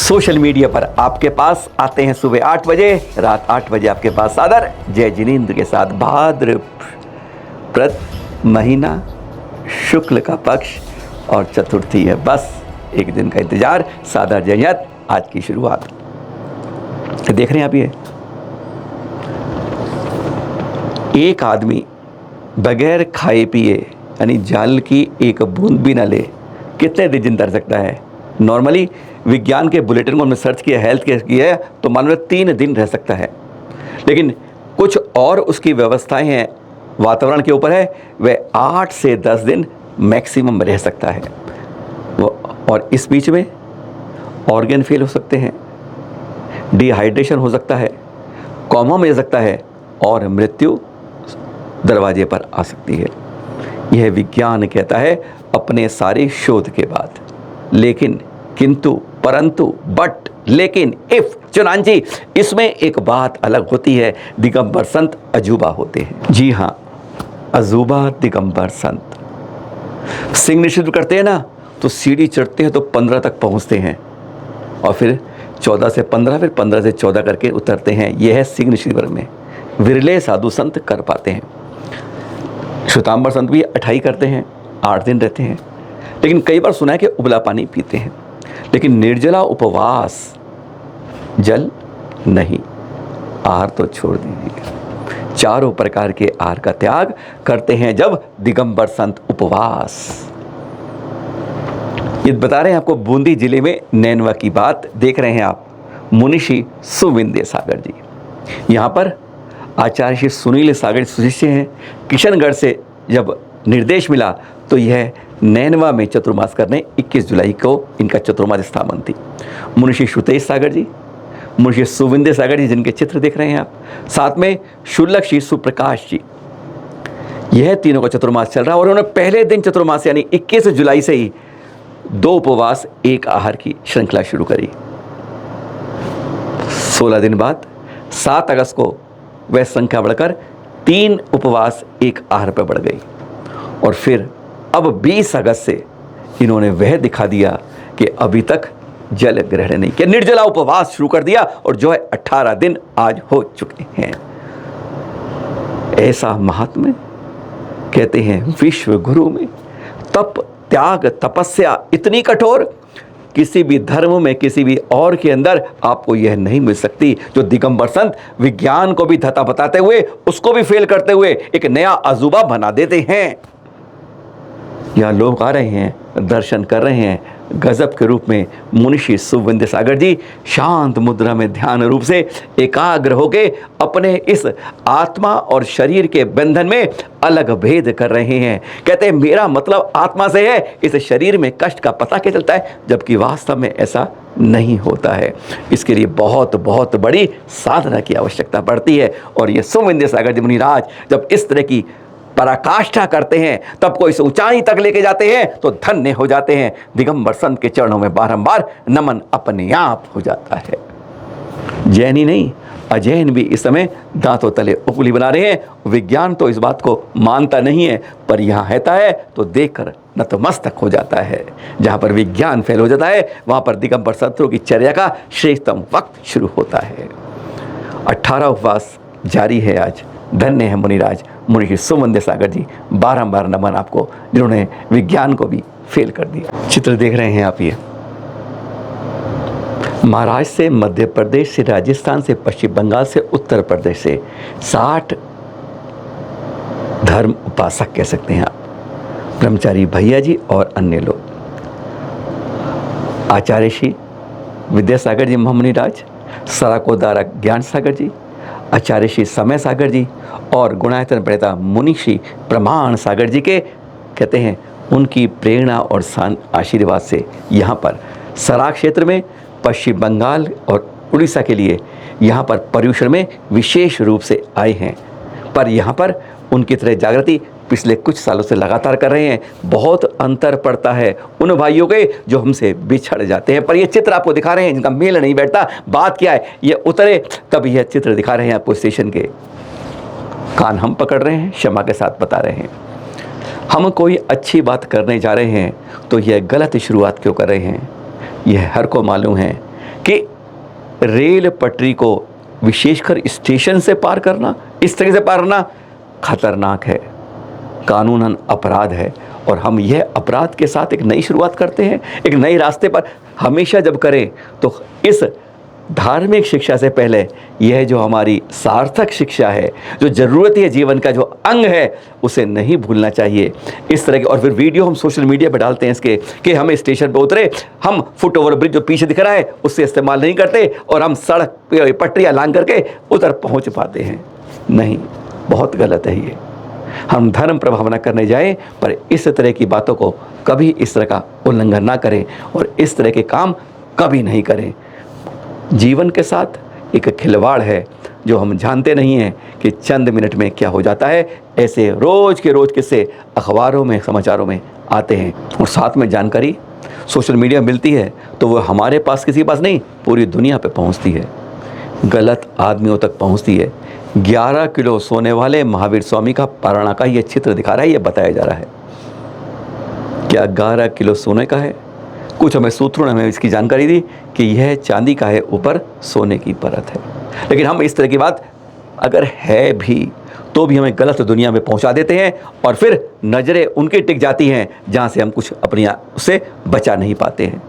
Social media पर आपके पास आते हैं सुबह 8 बजे, रात 8 बजे आपके पास सादर जय जिनेंद्र के साथ। भाद्रपद महीना, शुक्ल का पक्ष और चतुर्थी है। बस एक दिन का इंतजार, सादर जयत आज की शुरुआत। देख रहे हैं आप, ये एक आदमी बगैर खाए पिए यानी जल की एक बूंद भी ना ले कितने दिन जिंदा रह सकता है। नॉर्मली विज्ञान के बुलेटिन को हमने सर्च किया, हेल्थ केयर की है, तो मान लो 3 दिन रह सकता है। लेकिन कुछ और उसकी व्यवस्थाएं हैं, वातावरण के ऊपर है, वह 8 से 10 दिन मैक्सिमम रह सकता है। और इस बीच में ऑर्गन फेल हो सकते हैं, डिहाइड्रेशन हो सकता है, कोमा में जा सकता है और मृत्यु दरवाजे पर आ सकती है। यह विज्ञान कहता है अपने सारे शोध के बाद। लेकिन किंतु परंतु बट लेकिन इफ चुनान जी, इसमें एक बात अलग होती है। दिगंबर संत अजूबा होते हैं। जी हाँ, अजूबा दिगंबर संत सिंह निषिद्ध करते हैं ना, तो सीढ़ी चढ़ते हैं तो 15 तक पहुंचते हैं और फिर 14 से 15, फिर 15 से 14 करके उतरते हैं। यह है सिंह निषिद्ध वर्ग में। विरले साधु संत कर पाते हैं। श्वेतांबर संत भी 28 करते हैं, 8 दिन रहते हैं। लेकिन कई बार सुना है कि उबला पानी पीते हैं। लेकिन निर्जला उपवास, जल नहीं, आहार तो छोड़ दीजिए। चारों प्रकार के आहार का त्याग करते हैं जब दिगंबर संत उपवास। ये बता रहे हैं आपको, बूंदी जिले में नैनवा की बात देख रहे हैं आप। मुनिषी सुविंदे सागर जी, यहाँ पर आचार्य श्री सुनील सागर शिष्य हैं। किशनगढ़ से जब निर्देश मिला तो यह नैनवा में चतुर्मास करने 21 जुलाई को इनका चतुर्मास स्थापन थी। मुनिषी सुतेश सागर जी, मुनिषी सुविंदे सागर जी, जिनके चित्र देख रहे हैं आप, साथ में शुल्लक श्री सुप्रकाश जी, यह तीनों का चतुर्मास चल रहा है। और उन्होंने पहले दिन चतुर्मास यानी 21 जुलाई से ही 2 उपवास 1 आहार की श्रृंखला शुरू करी। 16 दिन बाद 7 अगस्त को वह संख्या बढ़कर 3 उपवास 1 आहार पर बढ़ गई। और फिर अब 20 अगस्त से इन्होंने वह दिखा दिया कि अभी तक जल ग्रहण नहीं किया, निर्जला उपवास शुरू कर दिया। और जो है 18 दिन आज हो चुके हैं। ऐसा महात्मा कहते हैं विश्व गुरु में तप त्याग तपस्या इतनी कठोर, किसी भी धर्म में किसी भी और के अंदर आपको यह नहीं मिल सकती। जो दिगंबर संत विज्ञान को भी धता बताते हुए, उसको भी फेल करते हुए एक नया अजूबा बना देते हैं। यहाँ लोग आ रहे हैं, दर्शन कर रहे हैं गजब के रूप में। मुनिषी सुविंदे सागर जी शांत मुद्रा में ध्यान रूप से एकाग्र होके अपने इस आत्मा और शरीर के बंधन में अलग भेद कर रहे हैं। कहते हैं मेरा मतलब आत्मा से है, इस शरीर में कष्ट का पता क्या चलता है, जबकि वास्तव में ऐसा नहीं होता है। इसके लिए बहुत बहुत बड़ी साधना की आवश्यकता पड़ती है। और ये सुविंदे सागर जी मुनिराज जब इस तरह की पराकाष्ठा करते हैं, तब को इस ऊंचाई तक लेके जाते हैं तो धन्य हो जाते हैं। दिगंबर संत के चरणों में बारंबार नमन अपने आप हो जाता है। जैन ही नहीं, अजैन भी इस समय दांतों तले उंगली बना रहे हैं। विज्ञान तो इस बात को मानता नहीं है, पर यहाँ रहता है तो देखकर नतमस्तक हो जाता है। जहाँ पर विज्ञान फेल हो जाता है, वहाँ पर दिगंबर संतों की चर्या का श्रेष्ठतम वक्त शुरू होता है। 18 उपवास जारी है आज। धन्य है मुनिराज मुनिषी सुविंदे सागर जी, बारंबार नमन आपको, जिन्होंने विज्ञान को भी फेल कर दिया। चित्र देख रहे हैं आप, ये महाराष्ट्र से, मध्य प्रदेश से, राजस्थान से, पश्चिम बंगाल से, उत्तर प्रदेश से 60 धर्म उपासक कह सकते हैं आप, ब्रह्मचारी भैया जी और अन्य लोग। आचार्य श्री विद्यासागर जी मुनिराज, सराकोदारा ज्ञान सागर जी, आचार्य श्री समय सागर जी और गुणायतन प्रणेता मुनिषी प्रमाण सागर जी के कहते हैं उनकी प्रेरणा और आशीर्वाद से यहाँ पर सराक क्षेत्र में, पश्चिम बंगाल और उड़ीसा के लिए यहाँ पर पर्यूषण में विशेष रूप से आए हैं। पर यहाँ पर उनकी तरह जागृति पिछले कुछ सालों से लगातार कर रहे हैं। बहुत अंतर पड़ता है उन भाइयों के जो हमसे बिछड़ जाते हैं। पर ये चित्र आपको दिखा रहे हैं जिनका मेल नहीं बैठता। बात क्या है, ये उतरे तब यह चित्र दिखा रहे हैं आपको स्टेशन के। कान हम पकड़ रहे हैं, क्षमा के साथ बता रहे हैं। हम कोई अच्छी बात करने जा रहे हैं तो यह गलत शुरुआत क्यों कर रहे हैं, यह हर को मालूम है कि रेल पटरी को विशेषकर स्टेशन से पार करना, इस तरह से पार करना खतरनाक है, कानूनन अपराध है। और हम यह अपराध के साथ एक नई शुरुआत करते हैं, एक नए रास्ते पर। हमेशा जब करें तो इस धार्मिक शिक्षा से पहले यह जो हमारी सार्थक शिक्षा है, जो ज़रूरत है जीवन का, जो अंग है, उसे नहीं भूलना चाहिए। इस तरह के और फिर वीडियो हम सोशल मीडिया पर डालते हैं इसके कि हम स्टेशन पर उतरे, हम फुट ओवर ब्रिज जो पीछे दिख रहा है उससे इस्तेमाल नहीं करते और हम सड़क पटरियाँ लांग करके उधर पहुँच पाते हैं। नहीं, बहुत गलत है ये। हम धर्म प्रभावना करने जाएं पर इस तरह की बातों को कभी इस तरह का उल्लंघन ना करें और इस तरह के काम कभी नहीं करें। जीवन के साथ एक खिलवाड़ है जो हम जानते नहीं हैं कि चंद मिनट में क्या हो जाता है। ऐसे रोज़ के रोज़ किस्से अखबारों में, समाचारों में आते हैं और साथ में जानकारी सोशल मीडिया मिलती है तो वो हमारे पास, किसी के पास नहीं, पूरी दुनिया पे पहुंचती है, गलत आदमियों तक पहुंचती है। 11 किलो सोने वाले महावीर स्वामी का पारणा का ये चित्र दिखा रहा है, ये बताया जा रहा है। क्या 11 किलो सोने का है? कुछ हमें सूत्रों ने हमें इसकी जानकारी दी कि यह चांदी का है, ऊपर सोने की परत है। लेकिन हम इस तरह की बात अगर है भी तो भी हमें गलत दुनिया में पहुंचा देते हैं और फिर नज़रें उनकी टिक जाती हैं जहां से हम कुछ अपनी उससे बचा नहीं पाते हैं।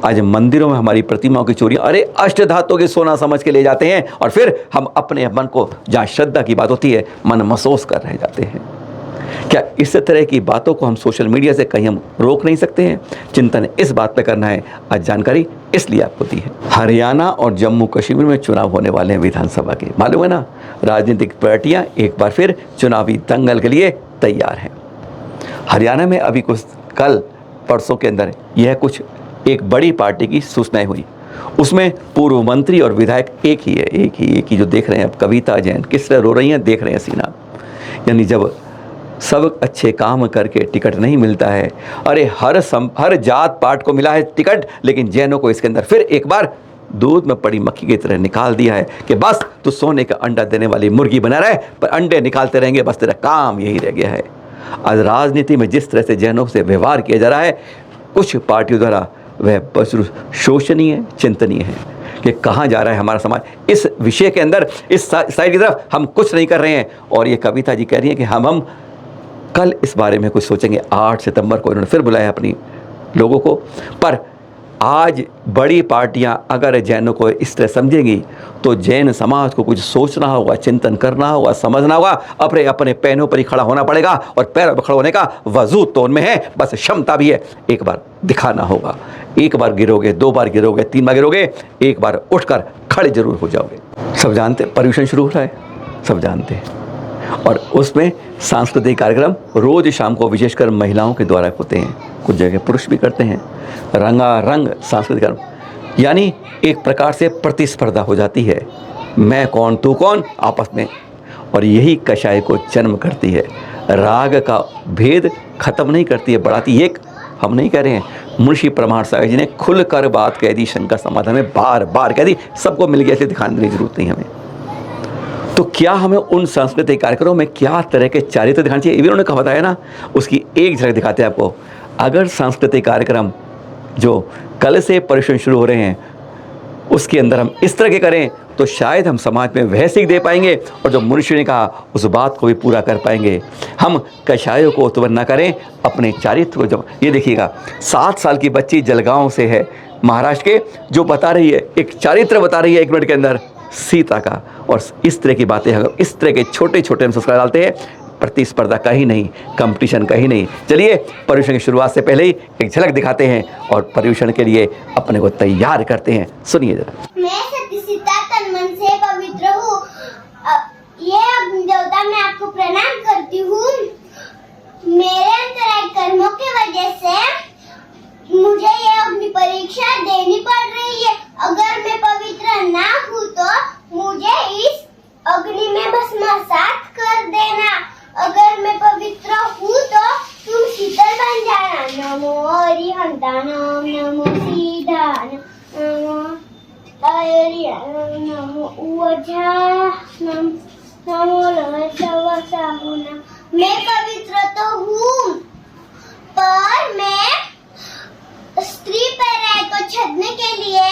आज मंदिरों में हमारी प्रतिमाओं की चोरी, अरे अष्ट धातु के सोना समझ के ले जाते हैं और फिर हम अपने मन को, जहाँ श्रद्धा की बात होती है, मन महसूस कर रह जाते हैं। क्या इस तरह की बातों को हम सोशल मीडिया से कहीं हम रोक नहीं सकते हैं? चिंतन इस बात पे करना है। आज जानकारी इसलिए आपको दी है। हरियाणा और जम्मू कश्मीर में चुनाव होने वाले हैं विधानसभा के, मालूम है ना। राजनीतिक पार्टियां एक बार फिर चुनावी दंगल के लिए तैयार हैं। हरियाणा में अभी कुछ कल परसों के अंदर यह कुछ एक बड़ी पार्टी की सूचनाएं हुई। उसमें पूर्व मंत्री और विधायक एक ही जो देख रहे हैं अब, कविता जैन किस तरह रो रही हैं, देख रहे हैं सीना। यानी जब सब अच्छे काम करके टिकट नहीं मिलता है, अरे हर जात पात को मिला है टिकट, लेकिन जैनों को इसके अंदर फिर एक बार दूध में पड़ी मक्खी की तरह निकाल दिया है कि बस तू सोने का अंडा देने वाली मुर्गी बना रहे, पर अंडे निकालते रहेंगे, बस तेरा काम यही रह गया है। आज राजनीति में जिस तरह से जैनों से व्यवहार किया जा रहा है कुछ पार्टियों द्वारा, वह बस शोचनीय, चिंतनीय है कि कहाँ जा रहा है हमारा समाज। इस विषय के अंदर, इस साइड की तरफ हम कुछ नहीं कर रहे हैं। और ये कविता जी कह रही हैं कि हम कल इस बारे में कुछ सोचेंगे। 8 सितंबर को इन्होंने फिर बुलाया अपनी लोगों को। पर आज बड़ी पार्टियां अगर जैनों को इस तरह समझेंगी तो जैन समाज को कुछ सोचना होगा, चिंतन करना होगा, समझना होगा, अपने अपने पैरों पर ही खड़ा होना पड़ेगा। और पैरों पर खड़ा होने का वजूद तो उनमें है, बस क्षमता भी है। एक बार दिखाना होगा। एक बार गिरोगे, 2 बार गिरोगे, 3 बार गिरोगे, एक बार उठकर खड़े जरूर हो जाओगे। सब जानते हैं पर्यूषण शुरू हो रहा है, सब जानते हैं। और उसमें सांस्कृतिक कार्यक्रम रोज़ शाम को विशेषकर महिलाओं के द्वारा होते हैं, कुछ जगह पुरुष भी करते हैं। रंगारंग सांस्कृतिक कार्यक्रम, यानी एक प्रकार से प्रतिस्पर्धा हो जाती है, मैं कौन तू कौन आपस में। और यही कषाय को जन्म करती है, राग का भेद खत्म नहीं करती है, बढ़ाती। एक हम नहीं कह रहे हैं, मुंशी प्रमाण सागर जी ने खुलकर बात कह दी, शंका समाधान में बार बार कह दी, सबको मिल गया, इसलिए दिखाने की जरूरत नहीं हमें। तो क्या हमें उन सांस्कृतिक कार्यक्रमों में क्या तरह के चारित्र दिखाने चाहिए, ये भी उन्होंने कहा बताया ना। उसकी एक झलक दिखाते हैं आपको। अगर सांस्कृतिक कार्यक्रम जो कल से पर्यूषण शुरू हो रहे हैं उसके अंदर हम इस तरह के करें तो शायद हम समाज में वह सीख दे पाएंगे और जो मनुष्य ने कहा उस बात को भी पूरा कर पाएंगे। हम कषायों को उत्पन्न न करें, अपने चारित्र को। जब ये देखिएगा, 7 साल की बच्ची जलगांव से है, महाराष्ट्र के, जो बता रही है, एक चारित्र बता रही है 1 मिनट के अंदर सीता का। और इस तरह की बातें अगर इस तरह के छोटे छोटे हम संस्कार डालते हैं, प्रतिस्पर्धा का ही नहीं, कंपटीशन का ही नहीं। चलिए पर्यूषण की शुरुआत से पहले ही एक झलक दिखाते हैं और पर्यूषण के लिए अपने को तैयार करते हैं। सुनिए जरा। मैं सती सीता तन मन से पवित्र हूँ। ये अग्नि देवता, मैं आपको प्रणाम करती हूँ। मेरे अंतराय कर्मों की वजह से मुझे ये अग्नि परीक्षा देनी पड़ रही है। अगर मैं पवित्र ना हूँ तो मुझे इस अग्नि में भस्मसात कर देना। अगर मैं पवित्र हूँ तो तुम शीतल बन जाना। नमो हरिहंतानाम, नमो सीधानाम, नमो नमो उवझानाम, नमो लवसाहुनाम। मैं पवित्र तो हूँ, पर मैं स्त्री पैराय को छेदने के लिए